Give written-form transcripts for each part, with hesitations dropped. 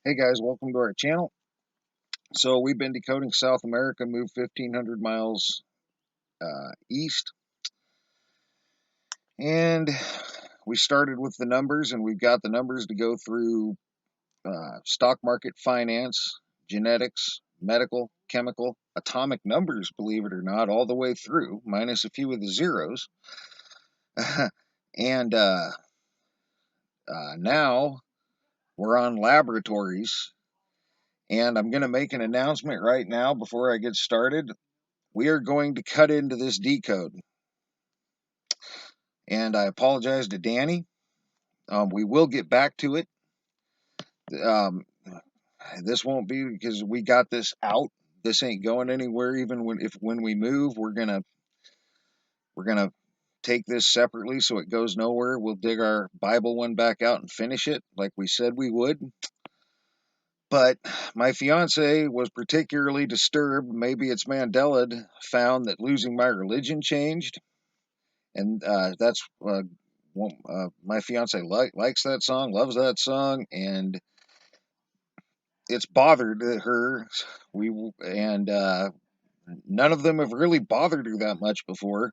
Hey guys, welcome to our channel. So we've been decoding South America, moved 1,500 miles east, and we started with the numbers, and we've got the numbers to go through stock market, finance, genetics, medical, chemical, atomic numbers, believe it or not, all the way through, minus a few of the zeros. and now we're on laboratories, and I'm going to make an announcement right now before I get started. We are going to cut into this decode. And I apologize to Danny. We will get back to it. Um, this won't be because we got this out. This ain't going anywhere. Even when we move, we're gonna take this separately so it goes nowhere. We'll dig our Bible one back out and finish it like we said we would. But my fiance was particularly disturbed. Maybe it's Mandela found that losing my religion changed, and that's my fiance likes that song, loves that song, and it's bothered her. We and None of them have really bothered her that much before,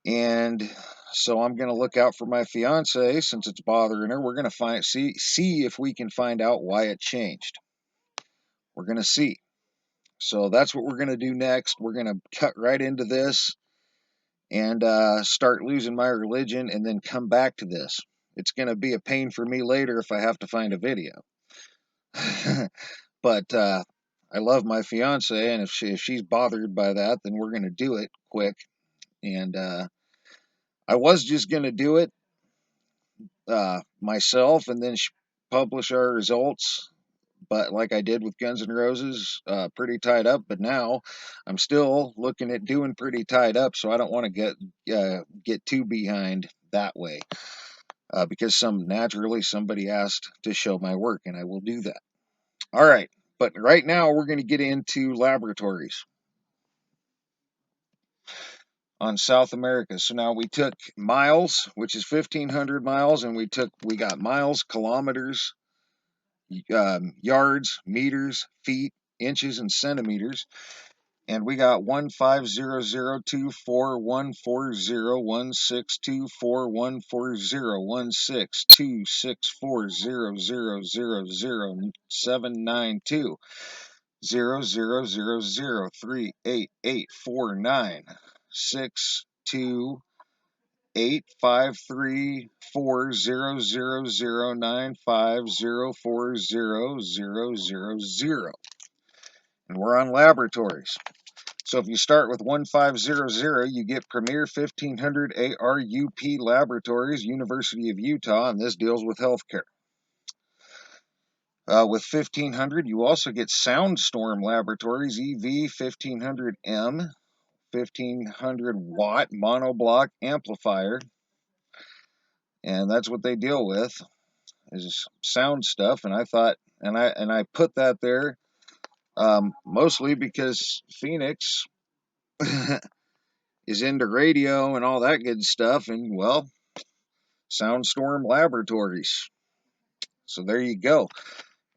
and so I'm gonna look out for my fiance since it's bothering her. We're gonna see if we can find out why it changed. We're gonna see. So that's what we're gonna do next. We're gonna cut right into this and start losing my religion and then come back to this. It's going to be a pain for me later if I have to find a video. But I love my fiance, and if she's bothered by that, then we're going to do it quick. And I was just going to do it myself and then publish our results. But like I did with Guns N' Roses, pretty tied up. But now I'm still looking at doing pretty tied up, so I don't want to get too behind that way. Because naturally somebody asked to show my work, and I will do that. All right, but right now we're going to get into laboratories on South America. So now we took miles, which is 1,500 miles, and we got miles, kilometers, yards, meters, feet, inches, and centimeters. And we got 1501624140162440009500000. And we're on laboratories. So if you start with 1500, you get Premier 1500 ARUP Laboratories, University of Utah, and this deals with healthcare. With 1500, you also get Soundstorm Laboratories, EV 1500M, 1500 watt monoblock amplifier, and that's what they deal with is sound stuff. And I thought, and I put that there mostly because Phoenix is into radio and all that good stuff, and well, Soundstorm Laboratories. So there you go.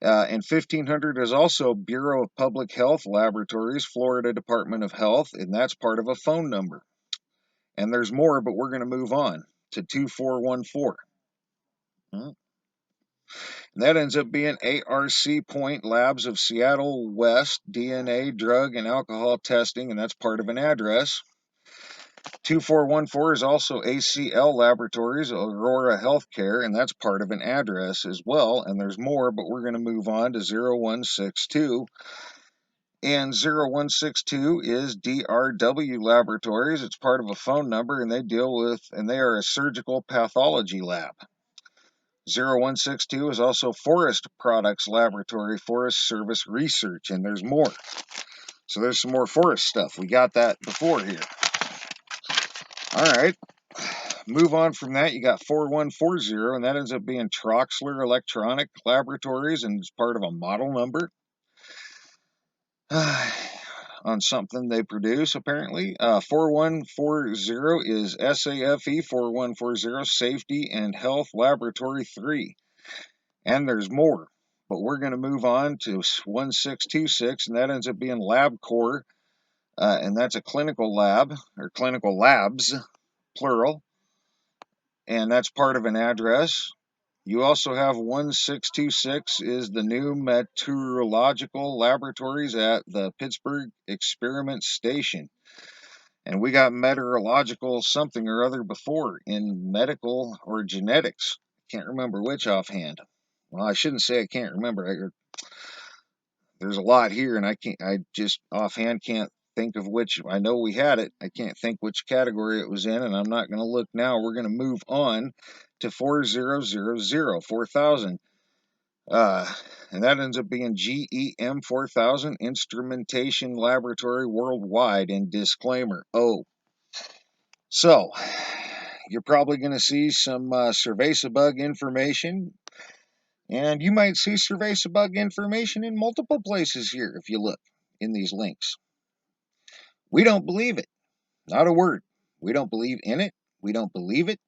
And 1500 is also Bureau of Public Health Laboratories, Florida Department of Health, and that's part of a phone number. And there's more, but we're going to move on to 2414. And that ends up being ARC Point Labs of Seattle West, DNA, drug, and alcohol testing, and that's part of an address. 2414 is also ACL Laboratories, Aurora Healthcare, and that's part of an address as well. And there's more, but we're going to move on to 0162. And 0162 is DRW Laboratories. It's part of a phone number, and they are a surgical pathology lab. 0162 is also Forest Products Laboratory, Forest Service Research, and there's more. So there's some more forest stuff. We got that before here. All right. Move on from that, you got 4140, and that ends up being Troxler Electronic Laboratories, and it's part of a model number on something they produce, apparently. 4140 is SAFE 4140, Safety and Health Laboratory 3. And there's more. but we're going to move on to 1626, and that ends up being LabCorp, and that's a clinical lab, or clinical labs, plural, and that's part of an address. You also have 1626 is the new meteorological laboratories at the Pittsburgh Experiment Station. And we got meteorological something or other before in medical or genetics. Can't remember which offhand. Well, I shouldn't say I can't remember. There's a lot here, and I just offhand can't think of which. I know we had it. I can't think which category it was in, and I'm not going to look now. We're going to move on to 4000, and that ends up being GEM 4000 Instrumentation Laboratory Worldwide. And disclaimer, oh, so you're probably going to see some cerveza bug information. And you might see cerveza bug information in multiple places here if you look in these links. We don't believe it. Not a word. We don't believe in it. We don't believe it.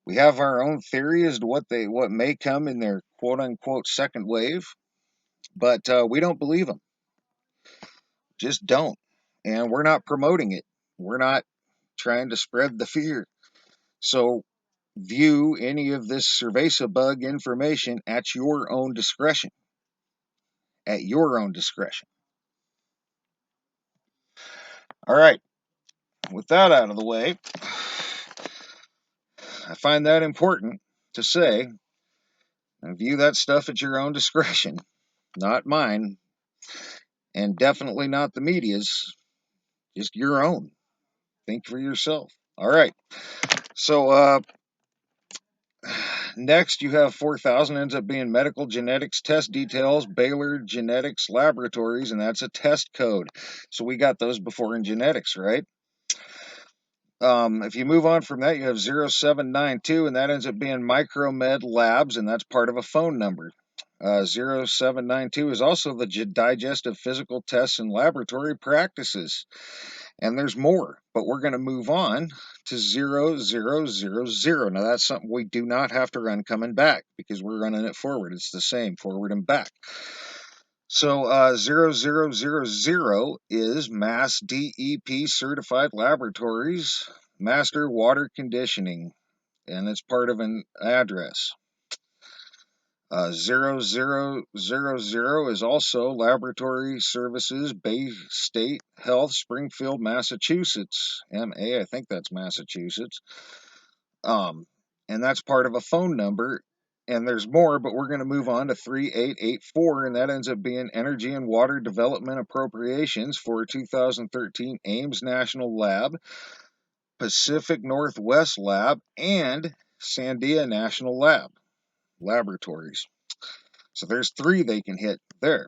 We have our own theory as to what may come in their quote unquote second wave, but we don't believe them. Just don't. And we're not promoting it. We're not trying to spread the fear. So view any of this cerveza bug information at your own discretion. At your own discretion. All right. With that out of the way, I find that important to say. And view that stuff at your own discretion, not mine, and definitely not the media's, just your own. Think for yourself. All right. So next you have 4000 ends up being medical genetics test details, Baylor Genetics Laboratories, and that's a test code. So we got those before in genetics, right? If you move on from that, you have 0792, and that ends up being Micromed Labs, and that's part of a phone number. 0792 is also the Digest of Physical Tests and Laboratory Practices. And there's more, but we're going to move on to 0000. Now, that's something we do not have to run coming back because we're running it forward. It's the same, forward and back. So 0000 is Mass DEP Certified Laboratories, Master Water Conditioning, and it's part of an address. 0000 is also Laboratory Services, Bay State Health, Springfield, Massachusetts. MA, I think that's Massachusetts. And that's part of a phone number. And there's more, but we're going to move on to 3884, and that ends up being Energy and Water Development Appropriations for 2013 Ames National Lab, Pacific Northwest Lab, and Sandia National Lab Laboratories. So there's 3 they can hit there.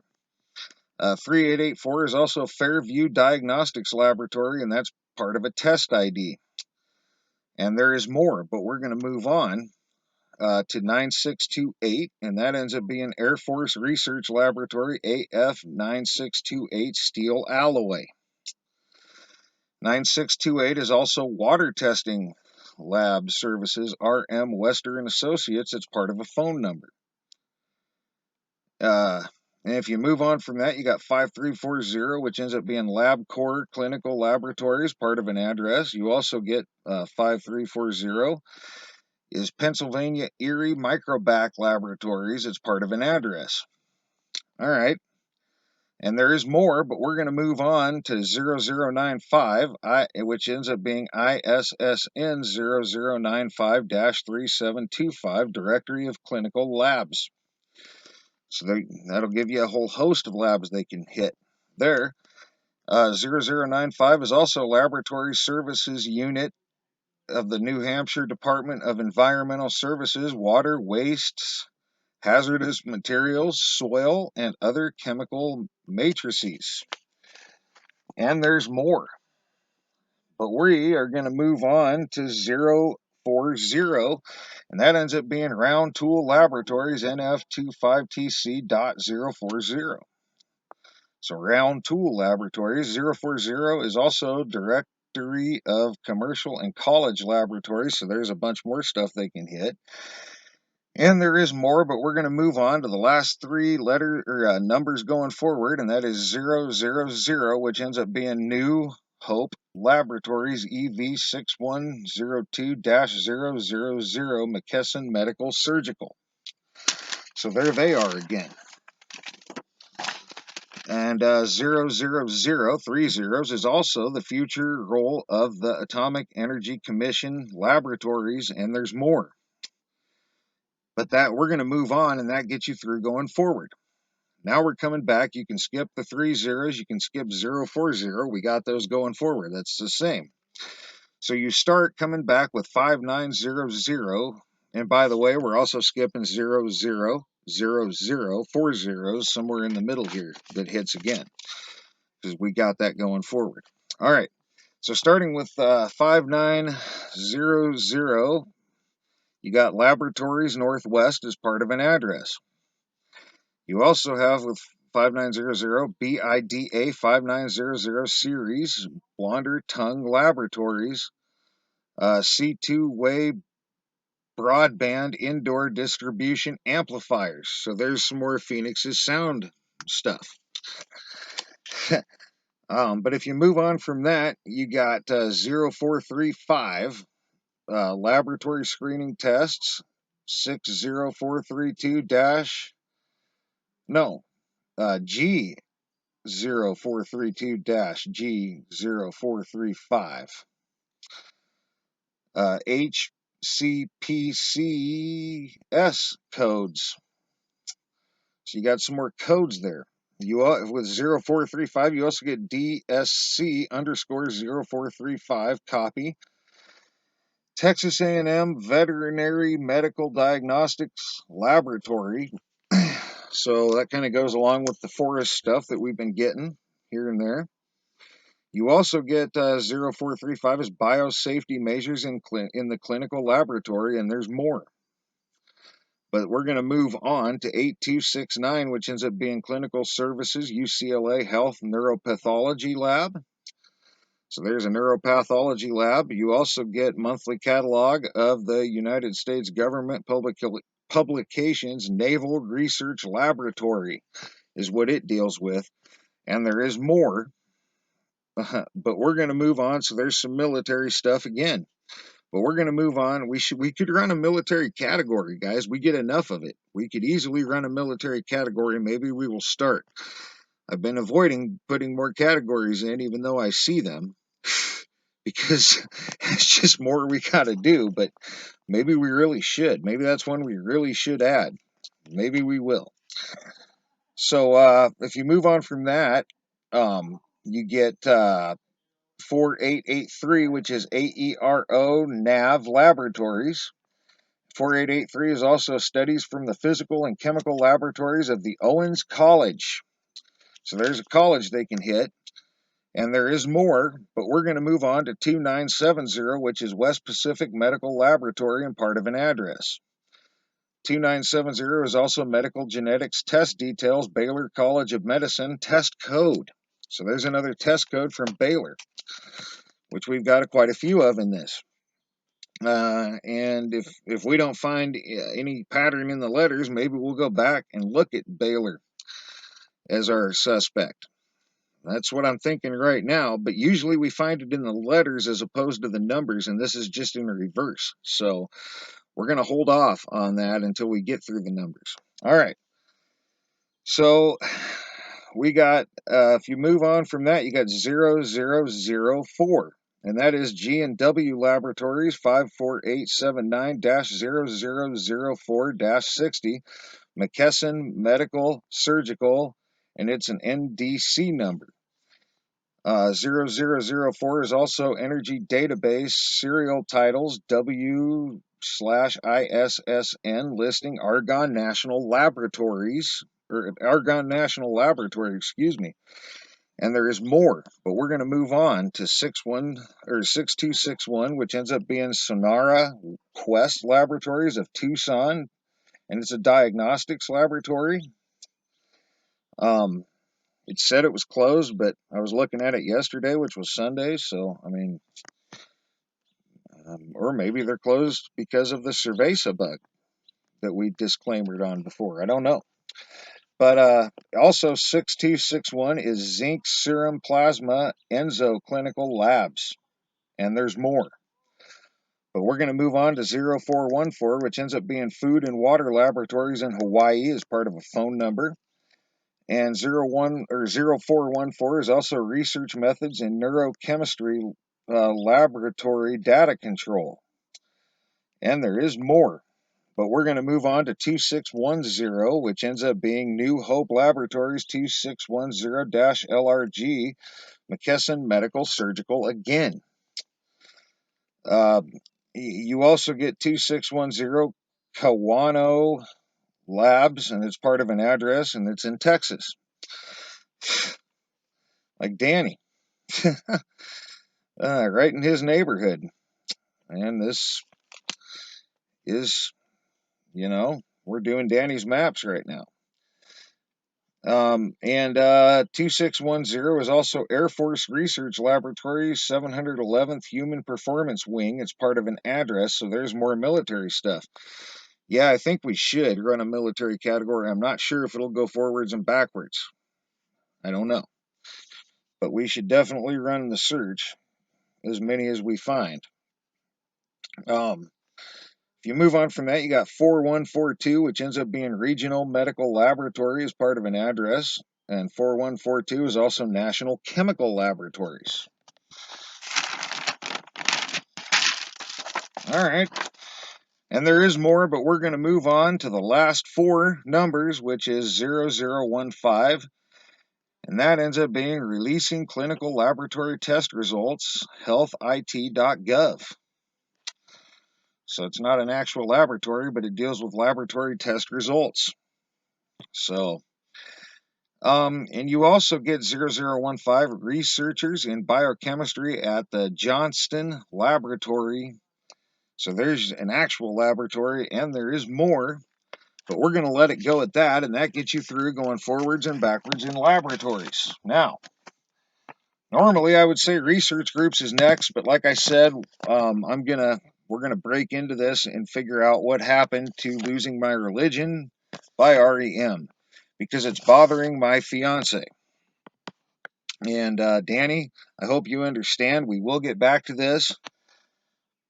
3884 is also Fairview Diagnostics Laboratory, and that's part of a test ID. And there is more, but we're going to move on to 9628, and that ends up being Air Force Research Laboratory, AF 9628 Steel Alloy. 9628 is also Water Testing Lab Services, RM Western Associates. It's part of a phone number. And if you move on from that, you got 5340, which ends up being LabCorp Clinical Laboratories, part of an address. You also get 5340 is Pennsylvania Erie Microbac Laboratories. It's part of an address. All right. And there is more, but we're going to move on to 0095, which ends up being ISSN 0095-3725, Directory of Clinical Labs. So that'll give you a whole host of labs they can hit there. 0095 is also Laboratory Services Unit of the New Hampshire Department of Environmental Services, Water, Wastes, Hazardous Materials, Soil, and Other Chemical Matrices. And there's more. But we are going to move on to 040, and that ends up being Round Tool Laboratories, NF25TC.040. So Round Tool Laboratories, 040 is also Directory of Commercial and College Laboratories, so there's a bunch more stuff they can hit. And there is more, but we're going to move on to the last three numbers going forward, and that is 000, which ends up being New Hope Laboratories EV6102-000 McKesson Medical Surgical. So there they are again. And 000, three zeros, is also the future role of the Atomic Energy Commission Laboratories, and there's more. But that we're going to move on, and that gets you through going forward. Now we're coming back. You can skip the three zeros. You can skip 040. We got those going forward. That's the same. So you start coming back with 5900. And by the way, we're also skipping 0000, 4 zeros somewhere in the middle here that hits again, because we got that going forward. All right. So starting with 5900, you got Laboratories Northwest as part of an address. You also have with 5900 BIDA 5900 series Blonder Tongue Laboratories, C2-way broadband indoor distribution amplifiers. So there's some more Phoenix's sound stuff. But if you move on from that, you got 0435 laboratory screening tests, 60432 G 0432-G0435. HCPCS codes. So you got some more codes there. With 0435, you also get DSC underscore 0435 copy. Texas A&M Veterinary Medical Diagnostics Laboratory. So that kind of goes along with the forest stuff that we've been getting here and there. You also get 0435 as biosafety measures in the clinical laboratory, and there's more. But we're going to move on to 8269, which ends up being Clinical Services UCLA Health Neuropathology Lab. So there's a neuropathology lab. You also get monthly catalog of the United States Government Publications Naval Research Laboratory is what it deals with. And there is more. But we're going to move on. So there's some military stuff again. But we're going to move on. We could run a military category, guys. We get enough of it. We could easily run a military category. Maybe we will start. I've been avoiding putting more categories in, even though I see them, because it's just more we got to do. But maybe we really should. Maybe that's one we really should add. Maybe we will. So if you move on from that, you get 4883, which is AERO NAV Laboratories. 4883 is also studies from the physical and chemical laboratories of the Owens College. So there's a college they can hit. And there is more, but we're going to move on to 2970, which is West Pacific Medical Laboratory and part of an address. 2970 is also Medical Genetics Test Details, Baylor College of Medicine Test Code. So there's another test code from Baylor, which we've got quite a few of in this. And if we don't find any pattern in the letters, maybe we'll go back and look at Baylor as our suspect. That's what I'm thinking right now, but usually we find it in the letters as opposed to the numbers, and this is just in reverse. So we're going to hold off on that until we get through the numbers. All right. So we got, if you move on from that, you got 0004. And that is G&W Laboratories 54879-0004-60, McKesson Medical Surgical, and it's an NDC number. 0004 is also Energy Database Serial Titles W/ISSN listing Argonne National Laboratories, or Argonne National Laboratory, excuse me. And there is more, but we're going to move on to 6261, which ends up being Sonara Quest Laboratories of Tucson, and it's a diagnostics laboratory. It said it was closed, but I was looking at it yesterday, which was Sunday, so, I mean, or maybe they're closed because of the Cerveza bug. that we disclaimered on before. I don't know. But also 6261 is zinc serum plasma enzo clinical labs. And there's more. But we're going to move on to 0414, which ends up being food and water laboratories in Hawaii as part of a phone number. And 0414 is also research methods in neurochemistry laboratory data control. And there is more. But we're going to move on to 2610, which ends up being New Hope Laboratories 2610-LRG, McKesson Medical Surgical again. You also get 2610 Kawano Labs, and it's part of an address, and it's in Texas. Like Danny. Right in his neighborhood. And this is, we're doing Danny's maps right now. And 2610 is also Air Force Research Laboratory 711th Human Performance Wing. It's part of an address, so there's more military stuff. Yeah, I think we should run a military category. I'm not sure if it'll go forwards and backwards. I don't know. But we should definitely run the search, as many as we find. If you move on from that, you got 4142, which ends up being Regional Medical Laboratory as part of an address. And 4142 is also National Chemical Laboratories. All right. And there is more, but we're going to move on to the last four numbers, which is 0015. And that ends up being Releasing Clinical Laboratory Test Results, healthit.gov. So it's not an actual laboratory, but it deals with laboratory test results. So, and you also get 0015 researchers in biochemistry at the Johnston Laboratory. So there's an actual laboratory, and there is more, but we're going to let it go at that, and that gets you through going forwards and backwards in laboratories. Now, normally I would say research groups is next, but like I said, we're gonna break into this and figure out what happened to Losing My Religion by REM, because it's bothering my fiance. And Danny, I hope you understand. We will get back to this,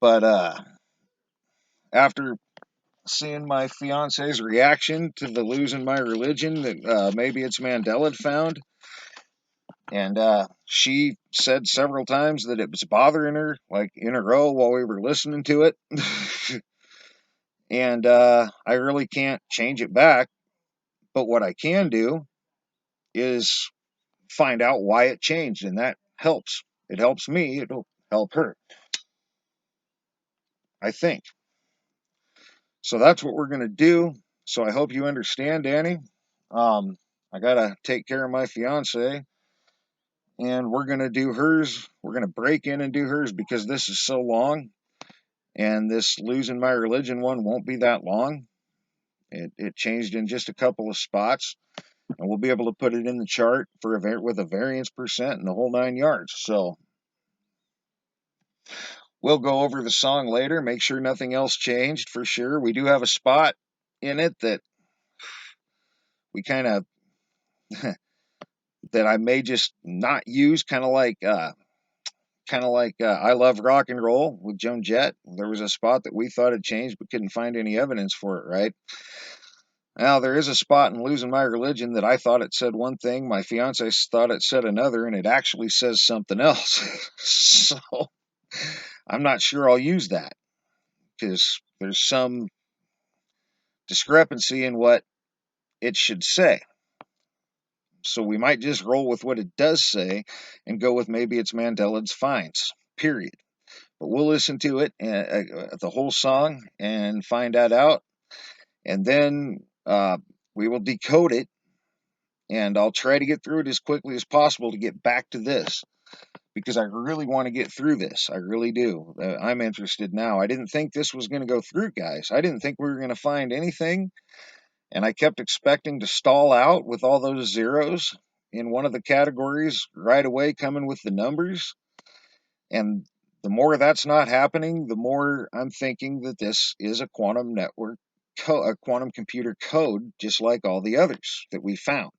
but after seeing my fiance's reaction to the Losing My Religion, that maybe it's Mandela found. And she said several times that it was bothering her, like in a row while we were listening to it. And I really can't change it back. But what I can do is find out why it changed, and that helps. It helps me. It'll help her, I think. So that's what we're going to do. So I hope you understand, Danny. I got to take care of my fiance, and we're going to do hers. We're going to break in and do hers because this is so long. And this Losing My Religion one won't be that long. It changed in just a couple of spots, and we'll be able to put it in the chart for with a variance percent and the whole 9 yards. So we'll go over the song later, make sure nothing else changed for sure. We do have a spot in it that we kind of that I may just not use, kind of like I Love Rock and Roll with Joan Jett. There was a spot that we thought had changed but couldn't find any evidence for it, right? Now, there is a spot in Losing My Religion that I thought it said one thing, my fiance thought it said another, and it actually says something else. So I'm not sure I'll use that because there's some discrepancy in what it should say. So we might just roll with what it does say and go with maybe it's Mandela's Finds, period. But we'll listen to it, the whole song, and find that out. And then we will decode it, and I'll try to get through it as quickly as possible to get back to this, because I really want to get through this. I really do. I'm interested now. I didn't think this was going to go through, guys. I didn't think we were going to find anything, and I kept expecting to stall out with all those zeros in one of the categories right away coming with the numbers. And the more that's not happening, the more I'm thinking that this is a quantum network quantum computer code, just like all the others that we found.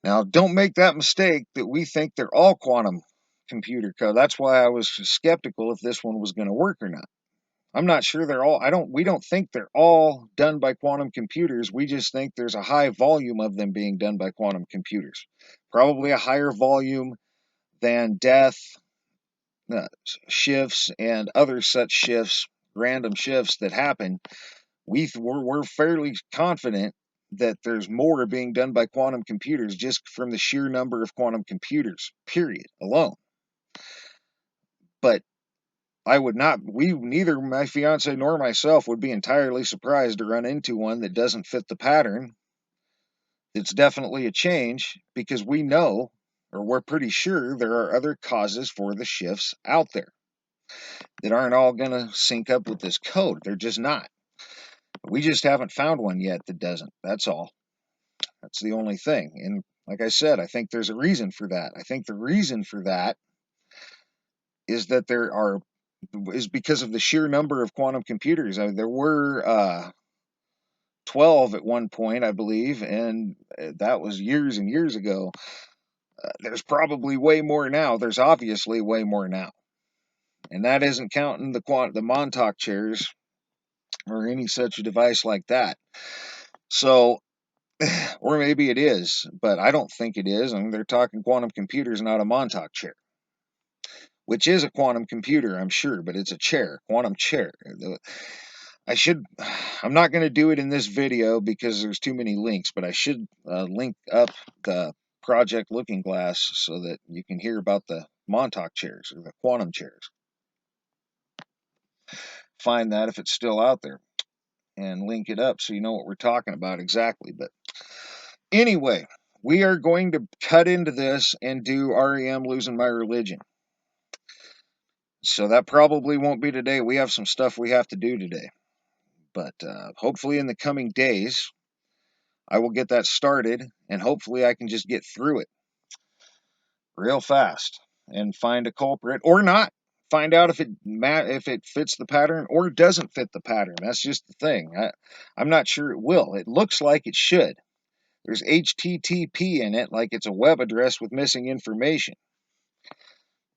Now, don't make that mistake that we think they're all quantum computer code. That's why I was skeptical if this one was going to work or not. I'm not sure they're all, we don't think they're all done by quantum computers. We just think there's a high volume of them being done by quantum computers. Probably a higher volume than death, shifts, and other such shifts, random shifts that happen. We're fairly confident that there's more being done by quantum computers just from the sheer number of quantum computers, period, alone. But neither my fiance nor myself would be entirely surprised to run into one that doesn't fit the pattern. It's definitely a change because we know, or we're pretty sure, there are other causes for the shifts out there that aren't all going to sync up with this code. They're just not. We just haven't found one yet that doesn't. That's all. That's the only thing. And like I said, I think there's a reason for that. I think the reason for that is that is because of the sheer number of quantum computers. I mean, there were 12 at one point, I believe, and that was years and years ago. There's probably way more now. There's obviously way more now. And that isn't counting the Montauk chairs or any such device like that. So, or maybe it is, but I don't think it is. I mean, they're talking quantum computers, not a Montauk chair, which is a quantum computer, I'm sure, but it's a chair, quantum chair. I'm not going to do it in this video because there's too many links, but I should link up the Project Looking Glass so that you can hear about the Montauk chairs or the quantum chairs. Find that if it's still out there and link it up so you know what we're talking about exactly. But anyway, we are going to cut into this and do REM Losing My Religion. So that probably won't be today. We have some stuff we have to do today. But hopefully in the coming days, I will get that started, and hopefully I can just get through it real fast and find a culprit or not. Find out if it fits the pattern or doesn't fit the pattern. That's just the thing. I'm not sure it will. It looks like it should. There's HTTP in it, like it's a web address with missing information.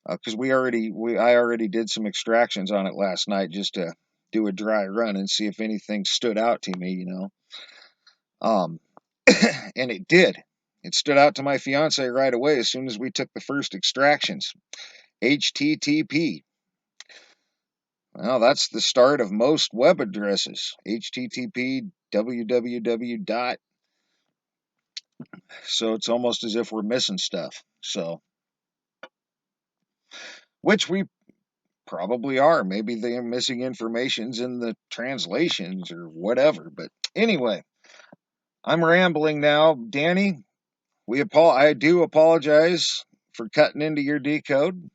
Because I already did some extractions on it last night just to do a dry run and see if anything stood out to me, and it did. It stood out to my fiance right away as soon as we took the first extractions. HTTP. Well, that's the start of most web addresses. HTTP, www dot. So it's almost as if we're missing stuff. So, which we probably are. Maybe they're missing informations in the translations or whatever. But anyway, I'm rambling now. Danny, I do apologize for cutting into your decode,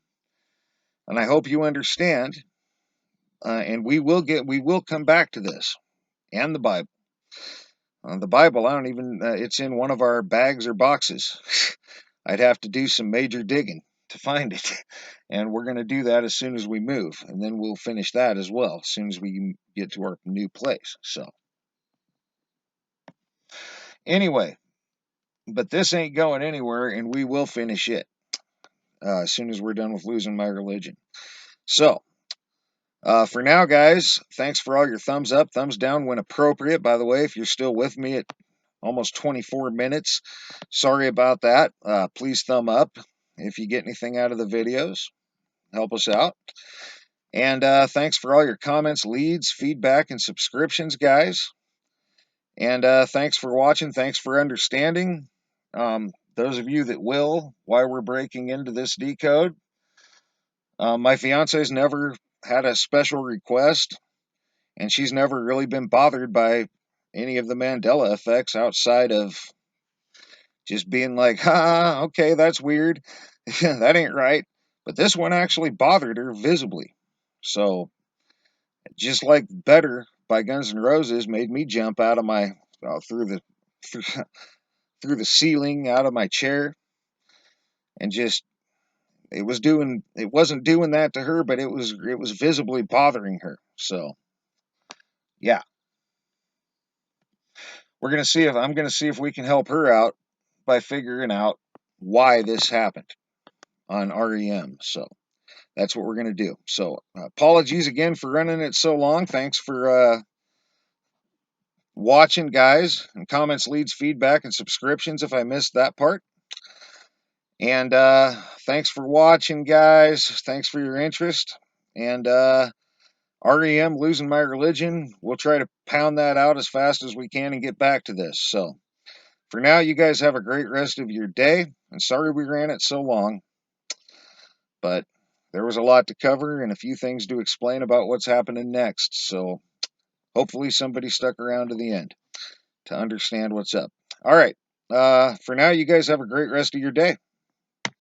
and I hope you understand. And we will come back to this and the Bible. The Bible, I don't even. It's in one of our bags or boxes. I'd have to do some major digging to find it, and we're going to do that as soon as we move, and then we'll finish that as well as soon as we get to our new place. So, anyway, but this ain't going anywhere, and we will finish it as soon as we're done with losing my religion. So, for now, guys, thanks for all your thumbs up, thumbs down when appropriate. By the way, if you're still with me at almost 24 minutes, sorry about that. Please thumb up if you get anything out of the videos. Help us out. And thanks for all your comments, leads, feedback, and subscriptions, guys. And thanks for watching. Thanks for understanding. Those of you that will, why we're breaking into this decode. My fiance's never had a special request, and she's never really been bothered by any of the Mandela effects outside of just being like, okay, that's weird. That ain't right. But this one actually bothered her visibly. So, just like Better by Guns N' Roses made me jump out of my, through the, through, through the ceiling, out of my chair, and just, it wasn't doing that to her, but it was visibly bothering her. So, yeah. we're going to see if I'm going to see if we can help her out by figuring out why this happened on REM. So that's what we're going to do. So apologies again for running it so long. Thanks for watching, guys. And comments, leads, feedback, and subscriptions if I missed that part. And thanks for watching, guys. Thanks for your interest. And REM, losing my religion. We'll try to pound that out as fast as we can and get back to this. So for now, you guys have a great rest of your day. And sorry we ran it so long, but there was a lot to cover and a few things to explain about what's happening next. So hopefully somebody stuck around to the end to understand what's up. All right. For now, you guys have a great rest of your day.